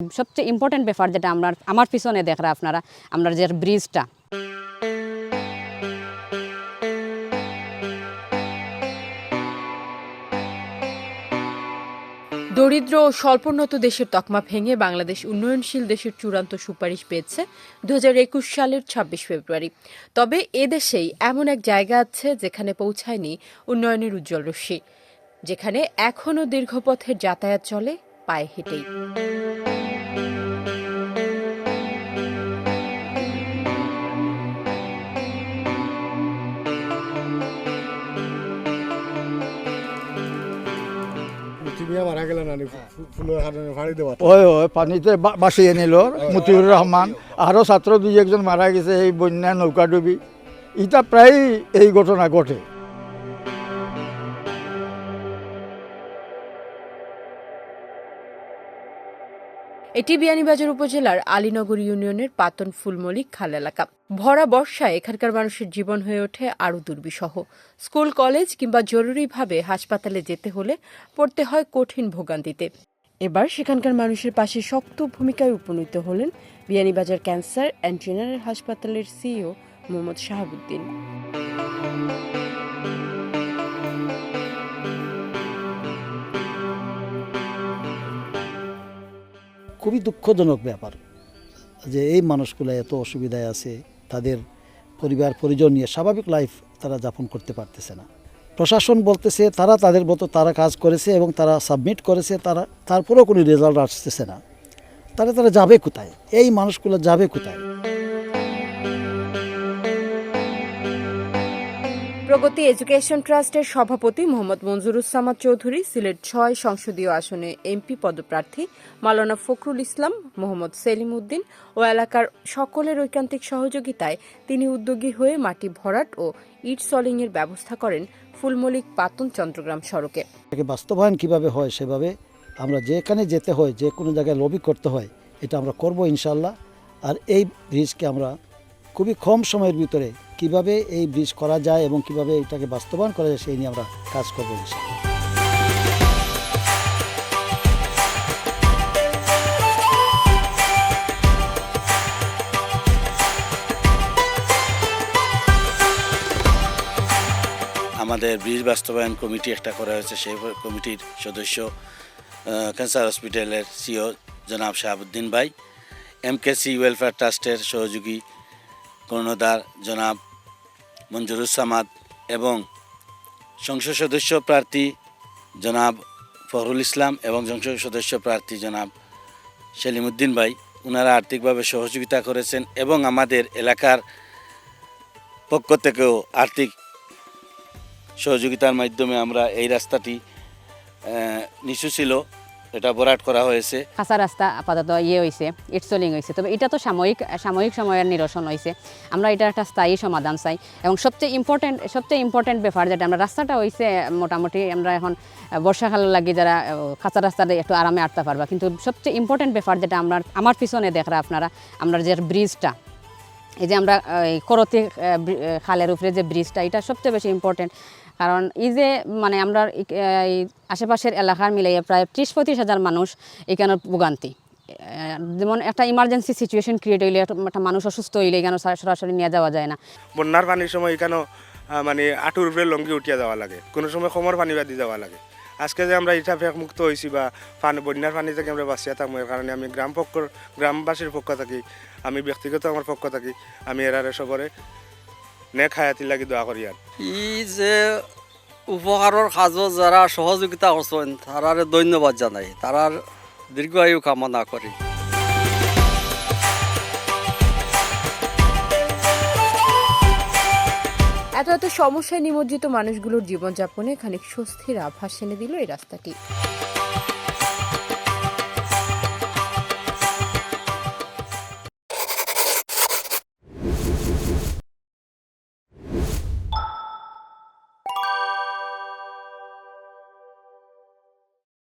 সবচেয়ে ইম্পর্টেন্ট ব্যাপার যেটা আমার পিছনে দেখরা আপনারা আমরা যে ব্রিজটা দরিদ্র ও স্বল্পোন্নত দেশের তকমা ভেঙে বাংলাদেশ উন্নয়নশীল দেশের চূড়ান্ত সুপারিশ পেয়েছে 2021 সালের 26 ফেব্রুয়ারি। তবে এদেশেই এমন এক জায়গা আছে যেখানে পৌঁছায়নি উন্নয়নের উজ্জ্বল রশ্মি, যেখানে এখনও দীর্ঘপথের যাতায়াত চলে পায়ে হেঁটেই। পানিতে বাঁচিয়ে নিল মতিউর রহমান, আরও ছাত্র দুই একজন মারা গেছে এই বন্যা নৌকাডুবি। এটা প্রায় এই ঘটনা ঘটে। এটি বিয়ানীবাজার উপজেলার আলীনগর ইউনিয়নের পাতন ফুলমলিক খাল এলাকা। ভরা বর্ষায় এখানকার মানুষের জীবন হয়ে ওঠে আরও দুর্বিষহ। স্কুল, কলেজ কিংবা জরুরিভাবে হাসপাতালে যেতে হলে পড়তে হয় কঠিন ভোগান্তিতে। এবার সেখানকার মানুষের পাশে শক্ত ভূমিকায় উপনীত হলেন বিয়ানীবাজার ক্যান্সার অ্যান্ড জেনারেল হাসপাতালের সিইও মোহাম্মদ শাহাবুদ্দিন। খুবই দুঃখজনক ব্যাপার যে এই মানুষগুলো এত অসুবিধায় আছে, তাদের পরিবার পরিজন নিয়ে স্বাভাবিক লাইফ তারা যাপন করতে পারতেছে না। প্রশাসন বলতেছে তারা তাদের মতো তারা কাজ করেছে এবং তারা সাবমিট করেছে, তারপরেও কোনো রেজাল্ট আসতেছে না। তারা যাবে কোথায়? এই মানুষগুলো যাবে কোথায়? প্রগতি এডুকেশন ট্রাস্টের সভাপতি মোহাম্মদ মঞ্জুরুজ্জামান চৌধুরী, সিলেট ৬ সংসদীয় আসনে এমপি পদপ্রার্থী মাওলানা ফখরুল ইসলাম, মোহাম্মদ সেলিম উদ্দিন ও এলাকার সকলের ঐকান্তিক সহযোগিতায় তিনি উদ্যোগী হয়ে মাটি ভরাট ও ইট সলিংয়ের ব্যবস্থা করেন ফুলমলিক পাতন চন্দ্রগ্রাম সড়কে। বাস্তবায়ন কিভাবে হয় সেভাবে আমরা যেখানে যেতে হয়, যে কোনো জায়গায় লবি করতে হয়, এটা আমরা করব ইনশাল্লাহ। আর এই ব্রিজকে আমরা খুবই কম সময়ের ভিতরে কিভাবে এই ব্রিজ করা যায় এবং কিভাবে এটাকে বাস্তবায়ন করা যায় সেই নিয়ে আমরা কাজ করবো ইনশাআল্লাহ। আমাদের ব্রিজ বাস্তবায়ন কমিটি একটা করা হয়েছে। সেই কমিটির সদস্য ক্যান্সার হসপিটালের সিও জনাব শাহাবুদ্দিন ভাই, এমকেসি ওয়েলফেয়ার ট্রাস্টের সহযোগী কর্ণধার জনাব মঞ্জুরুজ্জামান এবং সংসদ সদস্য প্রার্থী জনাব ফখরুল ইসলাম এবং সংসদ সদস্য প্রার্থী জনাব সেলিম উদ্দিন ভাই, ওনারা আর্থিকভাবে সহযোগিতা করেছেন এবং আমাদের এলাকার পক্ষ থেকেও আর্থিক সহযোগিতার মাধ্যমে আমরা এই রাস্তাটি নিচু ছিল, এটা ভরাট করা হয়েছে। কাঁচা রাস্তা আপাতত হয়েছে, ইট সোলিং হয়েছে। তবে এটা তো সাময়িক সময়ের নিরসন হয়েছে। আমরা এটা একটা স্থায়ী সমাধান চাই। এবং সবচেয়ে ইম্পর্টেন্ট ব্যাপার যেটা আমরা রাস্তাটা হয়েছে মোটামুটি আমরা এখন বর্ষাকাল লাগে যারা কাঁচা রাস্তাতে একটু আরামে আটতে পারবা, কিন্তু সবচেয়ে ইম্পর্টেন্ট ব্যাপার যেটা আমার পিছনে দেখরা আপনারা আমরা যে ব্রিজটা, এই যে আমরা করতে খালের উপরে যে ব্রিজটা, এটা সবচেয়ে বেশি ইম্পর্টেন্ট। কারণ এই যে মানে আমরা আশেপাশের এলাকার মিলিয়ে প্রায় 30-35 হাজার মানুষ এখানে ভোগান্তি। যেমন একটা ইমার্জেন্সি সিচুয়েশন ক্রিয়েট হইলে, একটা মানুষ অসুস্থ হইলে এখানে সরাসরি নিয়ে যাওয়া যায় না। বন্যার পানির সময় এখানেও মানে আঁটুর উপরে লঙ্গি উঠিয়া যাওয়া লাগে, কোনো সময় কোমর পানি বাদি যাওয়া লাগে। আজকে যে আমরা এটা ফেক মুক্ত হয়েছি বা বন্যার পানি থেকে আমরা বাঁচিয়া থাকবো, এর কারণে আমি গ্রামবাসীর পক্ষ থাকি, আমি ব্যক্তিগত আমার পক্ষ থাকি, আমি এরারে সবরে নেক হায়াতি লাগি দোয়া করি। আর ই যে উপকারের কাজও যারা সহযোগিতা করছেন তারারে ধন্যবাদ জানাই, তারার দীর্ঘায়ু কামনা করি। এত সমস্যায় নিমজ্জিত মানুষগুলোর জীবনযাপনে খানিক স্বস্তির আভাস এনে দিল এই রাস্তাটি।